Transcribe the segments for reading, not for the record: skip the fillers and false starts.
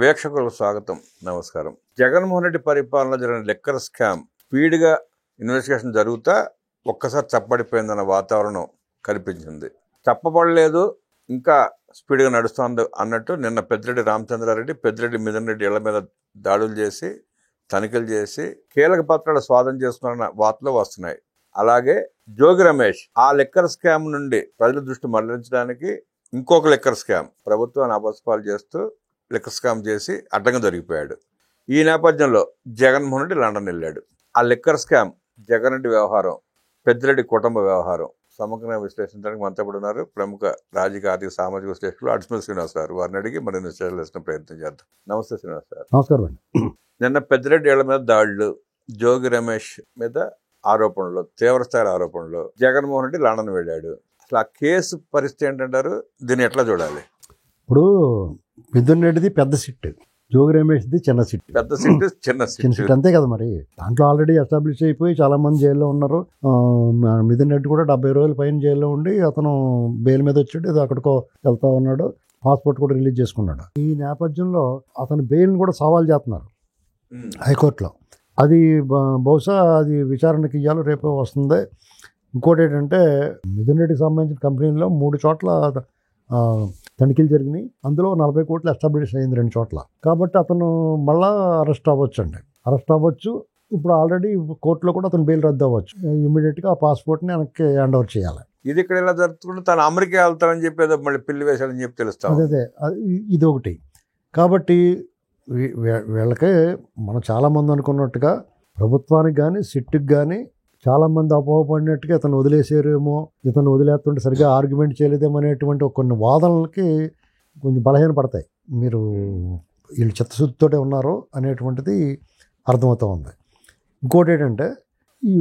వీక్షకులకు స్వాగతం, నమస్కారం. జగన్మోహన్ రెడ్డి పరిపాలనలో జరిగిన లిక్కర్ స్కామ్ స్పీడ్గా ఇన్వెస్టిగేషన్ జరుగుతా ఒక్కసారి చప్పడిపోయిందన్న వాతావరణం కనిపించింది. చప్పబడలేదు, ఇంకా స్పీడ్గా నడుస్తోంది అన్నట్టు నిన్న పెద్దిరెడ్డి రామచంద్రారెడ్డి, పెద్దిరెడ్డి మిథున్ రెడ్డి ఇళ్ల మీద దాడులు చేసి తనిఖీలు చేసి కీలక పత్రాలు స్వాధీనం చేసుకున్న వార్తలు వస్తున్నాయి. అలాగే జోగి రమేష్ ఆ లిక్కర్ స్కామ్ నుండి ప్రజల దృష్టి మళ్లించడానికి ఇంకొక లిక్కర్ స్కామ్ ప్రభుత్వాన్ని అబద్ధపాలు చేస్తూ లిక్కర్ స్కామ్ చేసి అడ్డంగా దొరికిపోయాడు. ఈ నేపథ్యంలో జగన్మోహన్ రెడ్డి లండన్ వెళ్ళాడు. ఆ లిక్కర్ స్కామ్, జగన్ రెడ్డి వ్యవహారం, పెద్దిరెడ్డి కుటుంబ వ్యవహారం సమగ్రంగా విశ్లేషించడానికి మనతో పాటు ఉన్నారు ప్రముఖ రాజకీయ, ఆర్థిక, సామాజిక విశ్లేషకులు అడ్స్మల్ శ్రీనివాస్ గారు. వారిని అడిగి మరిన్ని విషయాలు వేసిన ప్రయత్నం చేద్దాం. నమస్తే శ్రీనివాస్ గారు. నమస్కారం అండి. నిన్న పెద్దిరెడ్డి ఇళ్ల మీద దాడులు, జోగి రమేష్ మీద ఆరోపణలు, తీవ్రస్థాయి ఆరోపణలు, జగన్మోహన్ రెడ్డి లండన్ వెళ్ళాడు. అసలు ఆ కేసు పరిస్థితి ఏంటంటారు? దీన్ని ఎట్లా చూడాలి? ఇప్పుడు మిథున్ రెడ్డిది పెద్ద సిట్, జోగి రమేష్ది చిన్న సిట్. పెద్ద సిట్, చిన్న సిట్ అంతే కదా. మరి దాంట్లో ఆల్రెడీ ఎస్టాబ్లిష్ అయిపోయి చాలా మంది జైల్లో ఉన్నారు. మిథున్ రెడ్డి కూడా 70 రోజుల పైన జైల్లో ఉండి అతను బెయిల్ మీద వచ్చాడు, ఏదో అక్కడికో వెళ్తా ఉన్నాడు, పాస్పోర్ట్ కూడా రిలీజ్ చేసుకున్నాడు. ఈ నేపథ్యంలో అతని బెయిల్ని కూడా సవాల్ చేస్తున్నారు హైకోర్టులో. అది బహుశా అది విచారణకి ఇవ్వాలి, రేపు వస్తుంది. ఇంకోటి ఏంటంటే మిథున్ రెడ్డికి సంబంధించిన కంపెనీలో 3 చోట్ల తనిఖీలు జరిగినాయి. అందులో 40 కోట్లు ఎస్టాబ్లిష్ అయింది 2 చోట్ల. కాబట్టి అతను మళ్ళా అరెస్ట్ అవ్వచ్చు. ఇప్పుడు ఆల్రెడీ కోర్టులో కూడా అతను బెయిల్ రద్దు అవ్వచ్చు. ఇమీడియట్గా ఆ పాస్పోర్ట్ని వెనక్కి హ్యాండ్ ఓవర్ చేయాలి. ఇది ఇక్కడ ఇలా జరుగుతుంటే తను అమెరికా వెళ్తానని చెప్పి ఏదో మళ్ళీ పిల్లి వేశాడని చెప్పి తెలుస్తాం. అదే ఇది ఒకటి. కాబట్టి వీళ్ళకే మనం చాలామంది అనుకున్నట్టుగా ప్రభుత్వానికి కానీ సిట్కి కానీ చాలామంది అపోహపడినట్టుగా ఇతను వదిలేసారేమో, ఇతను వదిలేస్తుంటే సరిగ్గా ఆర్గ్యుమెంట్ చేయలేదేమో అనేటువంటి కొన్ని వాదనలకి కొంచెం బలహీన పడతాయి. మీరు వీళ్ళు చిత్తశుద్ధితోటే ఉన్నారు అనేటువంటిది అర్థమవుతూ ఉంది. ఇంకోటి ఏంటంటే ఈ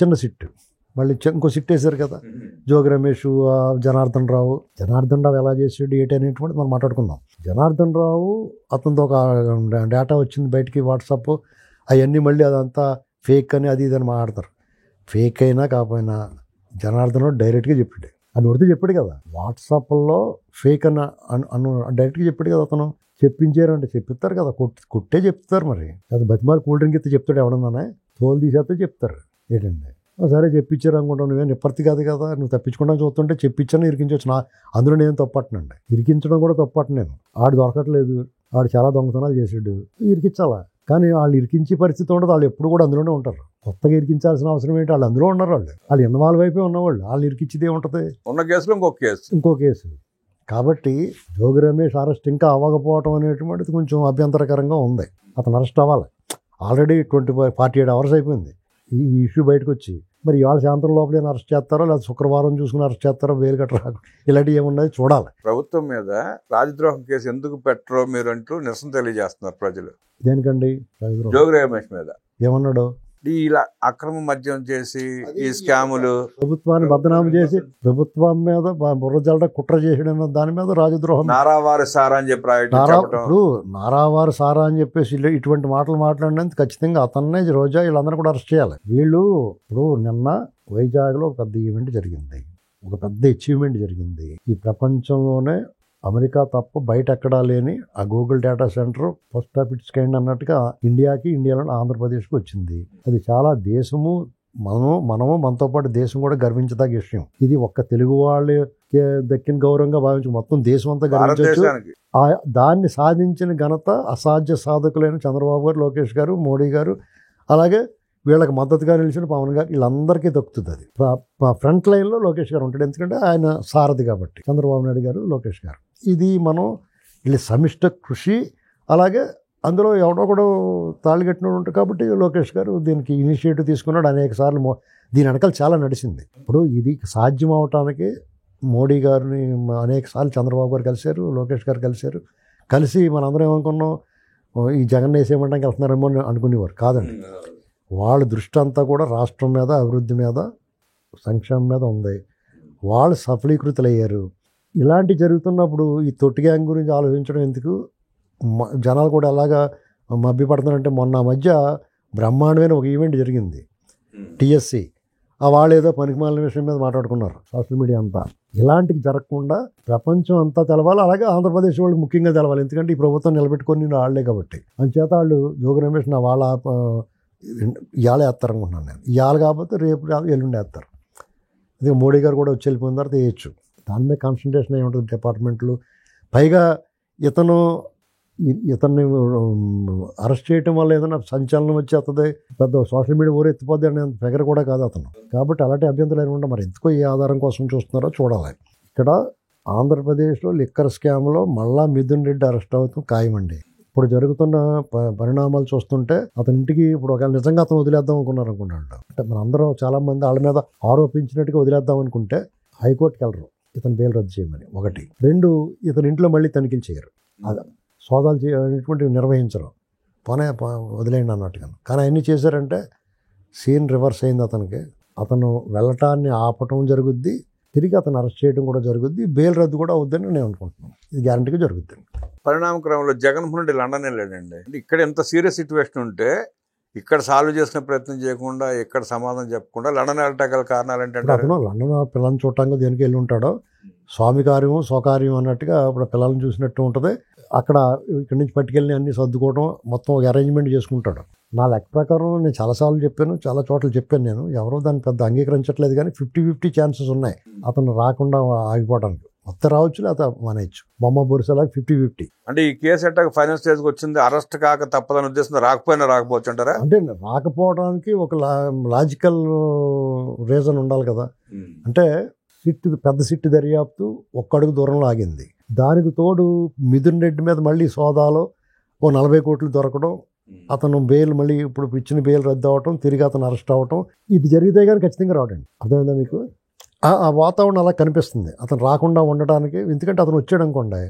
చిన్న సిట్టు మళ్ళీ ఇంకో సిట్ వేశారు కదా, జోగి రమేష్, జనార్దన్ రావు ఎలా చేసాడు ఏంటి అనేటువంటిది మనం మాట్లాడుకుందాం. జనార్దన్ రావు అతనితో ఒక డేటా వచ్చింది బయటికి, వాట్సాప్ అవన్నీ మళ్ళీ అదంతా ఫేక్ అని అది అని మాట్లాడతారు. ఫేక్ అయినా కాకపోయినా జనార్దన్ డైరెక్ట్గా చెప్పాడు, అని ఉడితే చెప్పాడు కదా. వాట్సాప్లో ఫేక్ అన్న డైరెక్ట్గా చెప్పాడు కదా. అతను చెప్పించారు అంటే చెప్పిస్తారు కదా, కొట్టే చెప్తారు. మరి అది బతిమాలి కూల్ డ్రింక్ ఇస్తే చెప్తాడు ఎవడన్నానే, తోలు తీసేస్తే చెప్తారు ఏంటండి. సరే చెప్పించారు అనుకుంటాను, నువ్వేం నిప్పర్తి కాదు కదా, నువ్వు తప్పించుకుంటా చూస్తుంటే చెప్పించాను ఇరికించవచ్చు. అందులో నేను తప్పట్టనండి, ఇరికించడం కూడా తప్పట్టు. నేను ఆడు దొరకట్లేదు, ఆడు చాలా దొంగతనాలు చేసాడు, ఇరికించాలా. కానీ వాళ్ళు ఇరికించే పరిస్థితి ఉండదు, వాళ్ళు ఎప్పుడు కూడా అందులోనే ఉంటారు. కొత్తగా ఇరికించాల్సిన అవసరం ఏంటి, వాళ్ళు అందులో ఉన్నారు. వాళ్ళు ఇన్వాల్వ్ అయిపోయి ఉన్నవాళ్ళు, వాళ్ళు ఇరికించేది ఏముంటుంది. ఉన్న కేసులో ఇంకో కేసు. కాబట్టి జోగి రమేష్ అరెస్ట్ ఇంకా అవ్వకపోవటం అనేటువంటిది కొంచెం అభ్యంతరకరంగా ఉంది. అతను అరెస్ట్ అవ్వాలి. ఆల్రెడీ 48 అవర్స్ అయిపోయింది ఈ ఇష్యూ బయటకు వచ్చి. మరి ఇవాళ సాయంత్రం లోపల అరెస్ట్ చేస్తారో లేదా శుక్రవారం చూసుకుని అరెస్ట్ చేస్తారో, వేలు కట్టరా, ఇలాంటివి ఏమున్నది చూడాలి. ప్రభుత్వం మీద రాజద్రోహం కేసు ఎందుకు పెట్టరో మీరు అంటూ నిరసన తెలియజేస్తున్నారు ప్రజలు. దేనికండి? జోగి రమేష్ మీద ఏమన్నాడు? ఇలా అక్రమ మద్యం చేసి ఈ స్కాములు, ప్రభుత్వాన్ని బదనాము చేసి ప్రభుత్వం మీద బుర్రజల్లడ కుట్ర చేసిన దాని మీద రాజద్రోహం, నారావారి సారా అని చెప్పి ఇప్పుడు నారావారి సారా అని చెప్పేసి ఇటువంటి మాటలు మాట్లాడినందుకు ఖచ్చితంగా అతన్నే, రోజా, వీళ్ళందరూ కూడా అరెస్ట్ చేయాలి. వీళ్ళు ఇప్పుడు నిన్న వైజాగ్లో ఒక పెద్ద ఈవెంట్ జరిగింది, ఒక పెద్ద అచీవ్మెంట్ జరిగింది. ఈ ప్రపంచంలోనే అమెరికా తప్ప బయట ఎక్కడా లేని ఆ Google data centre first of it's kind అన్నట్టుగా ఇండియాలో ఆంధ్రప్రదేశ్కి వచ్చింది. అది చాలా దేశము, మనతో పాటు దేశం కూడా గర్వించదగ్గ విషయం. ఇది ఒక్క తెలుగు వాళ్ళకి దక్కిన గౌరవంగా భావించి మొత్తం దేశం అంతా గర్వించవచ్చు. దాన్ని సాధించిన ఘనత అసాధ్య సాధకులైన చంద్రబాబు గారు, లోకేష్ గారు, మోడీ గారు, అలాగే వీళ్ళకి మద్దతుగా నిలిచిన పవన్ గారు, వీళ్ళందరికీ దక్కుతుంది. అది ఫ్రంట్ లైన్లో లోకేష్ గారు ఉంటాడు, ఎందుకంటే ఆయన సారథి కాబట్టి. చంద్రబాబు నాయుడు గారు, లోకేష్ గారు, ఇది మనం వీళ్ళ సమిష్ట కృషి. అలాగే అందులో ఎవడొకడు తాళిగట్టినోడు ఉంటాడు కాబట్టి లోకేష్ గారు దీనికి ఇనిషియేటివ్ తీసుకున్నాడు. అనేక సార్లు దీని వెనకాల చాలా నడిచింది. ఇప్పుడు ఇది సాధ్యం అవటానికి మోడీ గారిని అనేక సార్లు చంద్రబాబు గారు కలిశారు, లోకేష్ గారు కలిసి మనందరం ఏమనుకున్నాం, ఈ జగన్ వేసేయమంటానికి వెళ్తున్నారేమో అనుకునేవారు కాదండి. వాళ్ళ దృష్టి అంతా కూడా రాష్ట్రం మీద, అభివృద్ధి మీద, సంక్షేమం మీద ఉంది. వాళ్ళు సఫలీకృతులయ్యారు. ఇలాంటి జరుగుతున్నప్పుడు ఈ తొట్టి గ్యాంగ్ గురించి ఆలోచించడం ఎందుకు? జనాలు కూడా అలాగా మభ్యపడుతున్నారంటే, మొన్న మధ్య బ్రహ్మాండమైన ఒక ఈవెంట్ జరిగింది, టీఎస్సీ. వాళ్ళేదో పనికిమాలిన విషయం మీద మాట్లాడుకున్నారు సోషల్ మీడియా అంతా. ఇలాంటివి జరగకుండా ప్రపంచం అంతా తెలవాలి, అలాగే ఆంధ్రప్రదేశ్ వాళ్ళకి ముఖ్యంగా తెలవాలి. ఎందుకంటే ఈ ప్రభుత్వం నిలబెట్టుకొని వాళ్ళే కాబట్టి. అందుచేత వాళ్ళు జోగి రమేష్ నా వాళ్ళ ఇవాళ వేస్తారు అనుకుంటున్నాను నేను. ఇవాళ కాకపోతే రేపు ఎల్లుండి వేస్తారు. ఇది మోడీ గారు కూడా వచ్చి వెళ్ళిపోయిన తర్వాత వేయచ్చు. దాని మీద కాన్సన్ట్రేషన్ అయి ఉంటుంది డిపార్ట్మెంట్లు. పైగా ఇతన్ని అరెస్ట్ చేయటం వల్ల ఏదైనా సంచలనం వచ్చి అతది పెద్ద సోషల్ మీడియా ఊరు ఎత్తిపోద్ది అనే ఫిగర్ కూడా కాదు అతను. కాబట్టి అలాంటి అభ్యంతరాలు ఏమి ఉండవు. మరి ఎందుకో ఏ ఆధారం కోసం చూస్తున్నారో చూడాలి. ఇక్కడ ఆంధ్రప్రదేశ్లో లిక్కర్ స్కామ్లో మళ్ళా మిథున్ రెడ్డి అరెస్ట్ అవుతాం ఖాయమండి. ఇప్పుడు జరుగుతున్న పరిణామాలు చూస్తుంటే అతని ఇంటికి ఇప్పుడు ఒకవేళ నిజంగా అతను వదిలేద్దాం అనుకున్నారు అనుకున్నాడు. అంటే మన అందరూ చాలామంది వాళ్ళ మీద ఆరోపించినట్టుగా వదిలేద్దాం అనుకుంటే హైకోర్టుకి వెళ్ళరు ఇతను బెయిల్ రద్దు చేయమని. 1. 2, ఇతని ఇంట్లో మళ్ళీ తనిఖీలు చేయరు, అది సోదాలు అనేటువంటివి నిర్వహించరు, వదిలేయండి అన్నట్టుగా. కానీ అవన్నీ చేశారంటే సీన్ రివర్స్ అయింది అతనికి. అతను వెళ్ళటాన్ని ఆపటం జరుగుద్ది, తిరిగి అతను అరెస్ట్ చేయడం కూడా జరుగుద్ది, బెయిల్ రద్దు కూడా అవుద్దని నేను అనుకుంటున్నాను. ఇది గ్యారంటీగా జరుగుద్ది. పరిణామ క్రమంలో జగన్మోహన్ రెడ్డి లండన్ వెళ్ళాడండి. ఇక్కడ ఎంత సీరియస్ సిచ్యువేషన్ ఉంటే ఇక్కడ సాల్వ్ చేసుకునే ప్రయత్నం చేయకుండా, ఇక్కడ సమాధానం చెప్పకుండా లండన్ వెళ్ళటానికి గల కారణాలు ఏంటంటే అతను లండన్ పిల్లల్ని చూడటానికి దేనికి వెళ్ళి ఉంటాడో, స్వామి కార్యం స్వకార్యం అన్నట్టుగా అప్పుడు పిల్లల్ని చూసినట్టు ఉంటుంది. అక్కడ ఇక్కడి నుంచి పట్టుకెళ్ళి అన్ని సర్దుకోవడం, మొత్తం ఒక అరేంజ్మెంట్ చేసుకుంటాడు. నా లెక్క ప్రకారం నేను చాలాసార్లు చెప్పాను, చాలా చోట్ల చెప్పాను నేను. ఎవరో దాన్ని పెద్ద అంగీకరించట్లేదు, కానీ 50-50 ఛాన్సెస్ ఉన్నాయి అతను రాకుండా ఆగిపోవడానికి. మొత్తం రావచ్చు, లేదా మానేయచ్చు. బొమ్మ బొరుసలాగా 50-50. అంటే ఈ కేసు ఎట్టాక ఫైనల్ స్టేజ్కి వచ్చింది, అరెస్ట్ కాక తప్పదని ఉద్దేశంతో రాకపోయినా రాకపోవచ్చు అంటారా? అంటే రాకపోవడానికి ఒక లాజికల్ రీజన్ ఉండాలి కదా. అంటే పెద్ద సిట్టు దర్యాప్తు ఒక్క అడుగు దూరంలో ఆగింది. దానికి తోడు మిథున్ రెడ్డి మీద మళ్ళీ సోదాలో 40 కోట్లు దొరకడం, అతను బెయిల్ మళ్ళీ ఇప్పుడు ఇచ్చిన బెయిల్ రద్దు అవ్వటం, తిరిగి అతను అరెస్ట్ అవ్వటం, ఇది జరిగితే కానీ ఖచ్చితంగా రావడండి. అర్థమైందా మీకు? ఆ వాతావరణం అలా కనిపిస్తుంది అతను రాకుండా ఉండడానికి. ఎందుకంటే అతను వచ్చాడు అనుకోండి,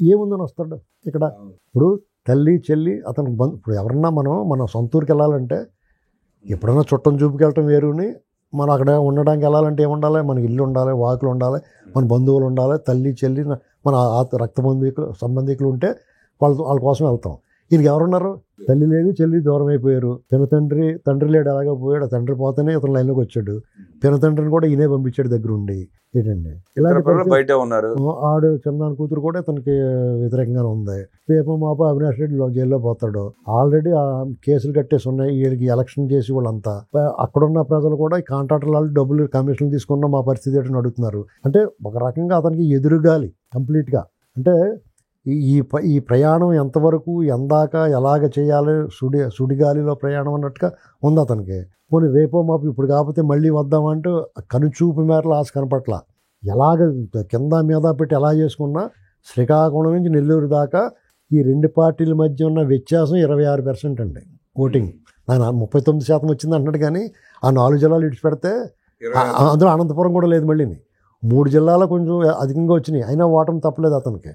ఏముందని వస్తాడు ఇక్కడ. ఇప్పుడు తల్లి చెల్లి అతనికి ఇప్పుడు ఎవరన్నా మన సొంత ఊరికి వెళ్ళాలంటే, ఎప్పుడైనా చుట్టం చూపుకి వెళ్ళటం వేరుని, మనం అక్కడ ఉండడానికి వెళ్ళాలంటే ఏముండాలి? మనకి ఇల్లు ఉండాలి, వాకులు ఉండాలి, మన బంధువులు ఉండాలి, తల్లి చెల్లి మన రక్త సంబంధికులు ఉంటే వాళ్ళ కోసం వెళ్తాం. ఈయనకి ఎవరున్నారు? తల్లి లేదు, చెల్లి దూరం అయిపోయారు. తండ్రి లేడు, అలాగే పోయాడు. తండ్రి పోతేనే ఇతను లైన్లోకి వచ్చాడు. తండ్రిని కూడా ఈయనే పంపించాడు దగ్గర ఉండి. ఏంటండి బయట ఉన్నారు. ఆడు చిన్నాన్న కూతురు కూడా ఇతనికి వ్యతిరేకంగానే ఉంది. రేపు మాప అవినాష్ రెడ్డి జైల్లో పోతాడు. ఆల్రెడీ కేసులు కట్టేసి ఉన్నాయి. వీడికి ఎలక్షన్ చేసి వాళ్ళంతా అక్కడున్న ప్రజలు కూడా ఈ కాంట్రాక్టర్ వాళ్ళు డబ్బులు కమిషన్లు తీసుకున్న మా పరిస్థితి ఏంటని అడుగుతున్నారు. అంటే ఒక రకంగా అతనికి ఎదురుగాలి కంప్లీట్గా. అంటే ఈ ప్రయాణం ఎంతవరకు ఎందాక ఎలాగ చేయాలి, సుడిగాలిలో ప్రయాణం అన్నట్టుగా ఉంది అతనికి. పోనీ రేపో మాపు ఇప్పుడు కాకపోతే మళ్ళీ వద్దామంటూ కనుచూపు మేరలో ఆశ కనపట్ల. ఎలాగ కింద మీద పెట్టి ఎలా చేసుకున్నా శ్రీకాకుళం నుంచి నెల్లూరు దాకా ఈ 2 పార్టీల మధ్య ఉన్న వ్యత్యాసం 26% అండి ఓటింగ్. ఆయన 39% వచ్చింది అంటున్నాడు, కానీ ఆ 4 జిల్లాలు ఇడిచిపెడితే అందులో అనంతపురం కూడా లేదు. మళ్ళీ 3 జిల్లాలు కొంచెం అధికంగా వచ్చినాయి, అయినా ఓటమి తప్పలేదు అతనికి.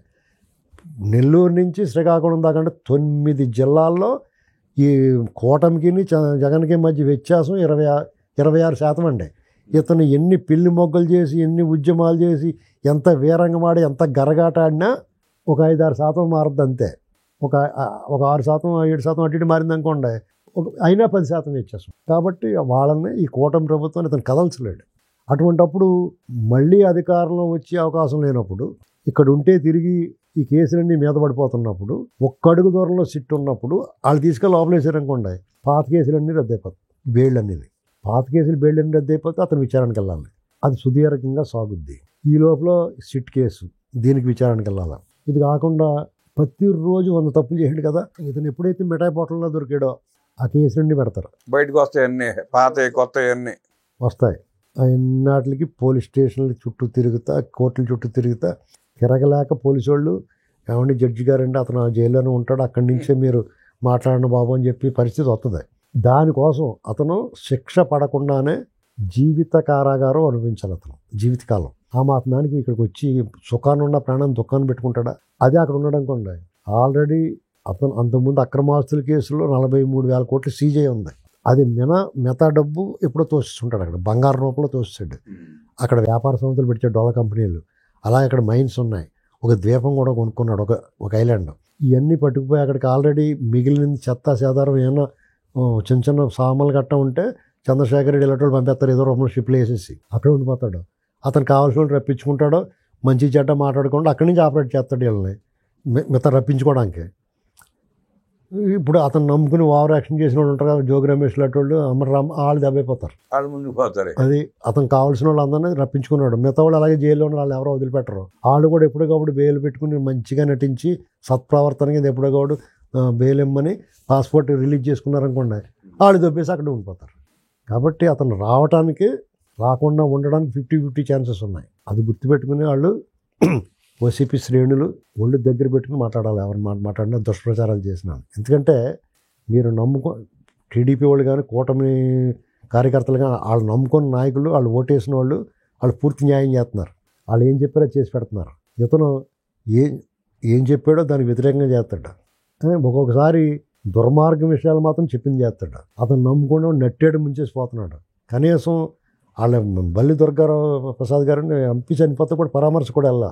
నెల్లూరు నుంచి శ్రీకాకుళం దాకా అంటే 9 జిల్లాల్లో ఈ కూటమికి జగన్కి మధ్య వ్యత్యాసం 26% అండి. ఇతను ఎన్ని పిల్లి మొగ్గలు చేసి, ఎన్ని ఉద్యమాలు చేసి, ఎంత వీరంగమాడి, ఎంత గరగాట ఆడినా ఒక 5-6% మారద్దు అంతే. ఒక 6%, 7% అటు ఇటు మారింది అనుకోండి, అయినా 10% వ్యత్యాసం. కాబట్టి వాళ్ళని ఈ కూటమి ప్రభుత్వాన్ని ఇతను కదల్చలేడు. అటువంటప్పుడు మళ్ళీ అధికారంలో వచ్చే అవకాశం లేనప్పుడు, ఇక్కడ ఉంటే తిరిగి ఈ కేసులన్నీ మీద పడిపోతున్నప్పుడు, ఒక్క అడుగు దూరంలో సిట్ ఉన్నప్పుడు వాళ్ళు తీసుకెళ్ళి లోపలేసారనుకోండి, పాత కేసులన్నీ రద్దయిపోతాయి. బెయిళ్ళన్నీ బెయిళ్ళన్నీ రద్దయిపోతే అతను విచారణకి వెళ్ళాలి. అది సుదీర్ఘంగా సాగుద్ది. ఈ లోపల సిట్ కేసు, దీనికి విచారణకి వెళ్ళాలి. ఇది కాకుండా ప్రతిరోజు 100 తప్పులు చేయండి కదా. ఇతను ఎప్పుడైతే మిఠాయి పొట్టల్లో దొరికాడో ఆ కేసులన్నీ పెడతారు. బయటకు వస్తాయి, అన్నీ పాత కొత్త అన్నీ వస్తాయి. ఎన్నాటికి పోలీస్ స్టేషన్ల చుట్టూ తిరుగుతా, కోర్టుల చుట్టూ తిరుగుతా, తిరగలేక పోలీసు వాళ్ళు ఏమండి జడ్జి గారండి అతను జైల్లోనే ఉంటాడు, అక్కడి నుంచే మీరు మాట్లాడిన బాబు అని చెప్పి పరిస్థితి వస్తుంది. దానికోసం అతను శిక్ష పడకుండానే జీవిత కారాగారం అనుభవించాలి అతను జీవితకాలం. ఆ మాత్రానికి ఇక్కడికి వచ్చి సుఖాన్ని ఉన్న ప్రాణం దుఃఖాన్ని పెట్టుకుంటాడా? అదే అక్కడ ఉండడం కొండ. ఆల్రెడీ అతను అంతకుముందు అక్రమాస్తుల కేసులో 43,000 కోట్లు సీజ్ అయి ఉంది. అది మెతా డబ్బు ఎప్పుడో తోసిస్తుంటాడు, అక్కడ బంగారు రూపంలో తోస్తాడు. అక్కడ వ్యాపార సంస్థలు పెట్టే డోలా కంపెనీలు, అలా ఇక్కడ మైన్స్ ఉన్నాయి. ఒక ద్వీపం కూడా కొనుక్కున్నాడు, ఒక ఐలాండ్. ఇవన్నీ పట్టుకుపోయి అక్కడికి ఆల్రెడీ మిగిలిన చెత్త సేదారం ఏమన్నా చిన్న చిన్న సామాన్లు గట్ట ఉంటే చంద్రశేఖర్ రెడ్డి ఇలాంటి వాళ్ళు పంపేస్తారు, ఏదో రూపంలో షిప్లు వేసేసి అక్కడ ఉండిపోతాడు. అతను కావాల్సిన వాళ్ళు రప్పించుకుంటాడో మంచి చెడ్డ మాట్లాడుకుంటూ అక్కడి నుంచి ఆపరేట్ చేస్తాడు వీళ్ళని మిగతా రప్పించుకోవడానికి. ఇప్పుడు అతను నమ్ముకుని ఓవర్ యాక్షన్ చేసిన వాళ్ళు ఉంటారు కదా, జోగి రమేష్ లాంటి వాళ్ళు, అమర్రామ్, వాళ్ళు దెబ్బైపోతారు. వాళ్ళు ముందుకు పోతారు. అది అతను కావాల్సిన వాళ్ళు అందరినీ రప్పించుకున్నాడు. మిగతా వాళ్ళు అలాగే జైల్లో ఉన్న వాళ్ళు ఎవరో వదిలిపెట్టరు. వాళ్ళు కూడా ఎప్పటికప్పుడు బెయిల్ పెట్టుకుని మంచిగా నటించి సత్ప్రవర్తన కింద ఎప్పటికప్పుడు బెయిల్ ఇమ్మని పాస్పోర్ట్ రిలీజ్ చేసుకున్నారనుకోండి, వాళ్ళు దొబ్బేసి అక్కడ ఉండిపోతారు. కాబట్టి అతను రాకుండా ఉండడానికి 50-50 ఛాన్సెస్ ఉన్నాయి. అది గుర్తుపెట్టుకుని వాళ్ళు వైసీపీ శ్రేణులు ఒళ్ళు దగ్గర పెట్టుకుని మాట్లాడాలి. ఎవరు మాట్లాడినా దుష్ప్రచారాలు చేసినాను. ఎందుకంటే మీరు టీడీపీ వాళ్ళు కానీ కూటమి కార్యకర్తలు కానీ వాళ్ళు నమ్ముకున్న నాయకులు, వాళ్ళు ఓటేసిన వాళ్ళు పూర్తి న్యాయం చేస్తున్నారు. వాళ్ళు ఏం చెప్పారో చేసి పెడుతున్నారు. ఇతను ఏం చెప్పాడో దానికి వ్యతిరేకంగా చేస్తాడు. ఒక్కొక్కసారి దుర్మార్గం విషయాలు మాత్రం చెప్పింది చేస్తాడు. అతను నమ్ముకుండా నెట్టేడు ముంచేసి పోతున్నాడు. కనీసం వాళ్ళ బల్లి దుర్గారావు ప్రసాద్ గారిని ఎంపీ చనిపోతే కూడా పరామర్శ కూడా వెళ్ళా.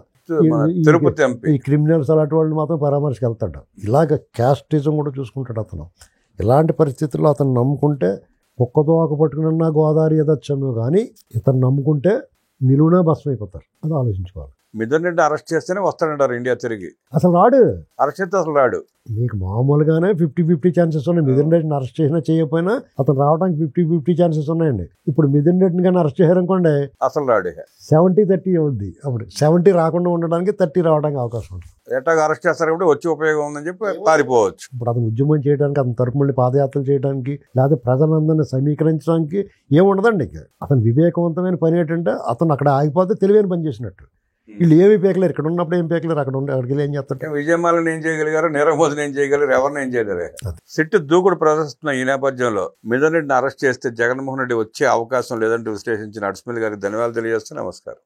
ఈ క్రిమినల్స్ అలాంటి వాళ్ళు మాత్రం పరామర్శకు వెళ్తాడు. ఇలాగ క్యాస్టిజం కూడా చూసుకుంటాడు అతను. ఇలాంటి పరిస్థితుల్లో అతను నమ్ముకుంటే కుక్కతోక పట్టుకున్నా గోదావరి ఎదొచ్చాము, కానీ ఇతను నమ్ముకుంటే నిలువునా భస్మం అయిపోతారు. అది ఆలోచించుకోవాలి. మిథున్ రెడ్డి అరెస్ట్ చేస్తేనే వస్తాడంటారు ఇండియా తిరిగి. అసలు రాడు. అరెస్ట్ చేస్తే అసలు రాడు. మీకు మామూలుగానే 50-50 ఛాన్సెస్ ఉన్నాయి. మిథున్ రెడ్డిని అరెస్ట్ చేసినా చేయకపోయినా అతను రావడానికి 50-50 ఛాన్సెస్ ఉన్నాయండి. ఇప్పుడు మిథున్ రెడ్డిని కానీ అరెస్ట్ చేశారనుకోండి, అసలు రాడు. 70-30 అవుద్ది. అప్పుడు 70 రాకుండా ఉండడానికి 30 రావడానికి అవకాశం ఉంటుంది. ఎట్లా అరెస్ట్ చేస్తారు కాబట్టి వచ్చి ఉపయోగం ఉందని చెప్పి పారిపోవచ్చు. ఇప్పుడు అతను ఉద్యమం చేయడానికి, అతని తరపు మళ్ళీ పాదయాత్రలు చేయడానికి, లేదా ప్రజలందరినీ సమీకరించడానికి ఏముండదండి. అతను వివేకవంతమైన పని ఏంటంటే అతను అక్కడ ఆగిపోతే తెలివైన పని చేసినట్టు. వీళ్ళు ఏమి పేకలేరు. ఇక్కడ ఉన్నప్పుడు ఏం పేకలేరు, అక్కడికి ఏం చేస్తారు. విజయమాలని ఏం చేయగలిగారు, నీరవ్ మోదీని ఏం చేయగలిగారు, ఎవరిని ఏం చేయలేరు. సిట్టు దూకుడు ప్రదర్శిస్తున్న ఈ నేపథ్యంలో మిథున్ రెడ్డిని అరెస్ట్ చేస్తే జగన్మోహన్ రెడ్డి వచ్చే అవకాశం లేదంటూ విశ్లేషించిన అడ్స్మిల్ గారికి ధన్యవాదాలు తెలియజేస్తూ నమస్కారం.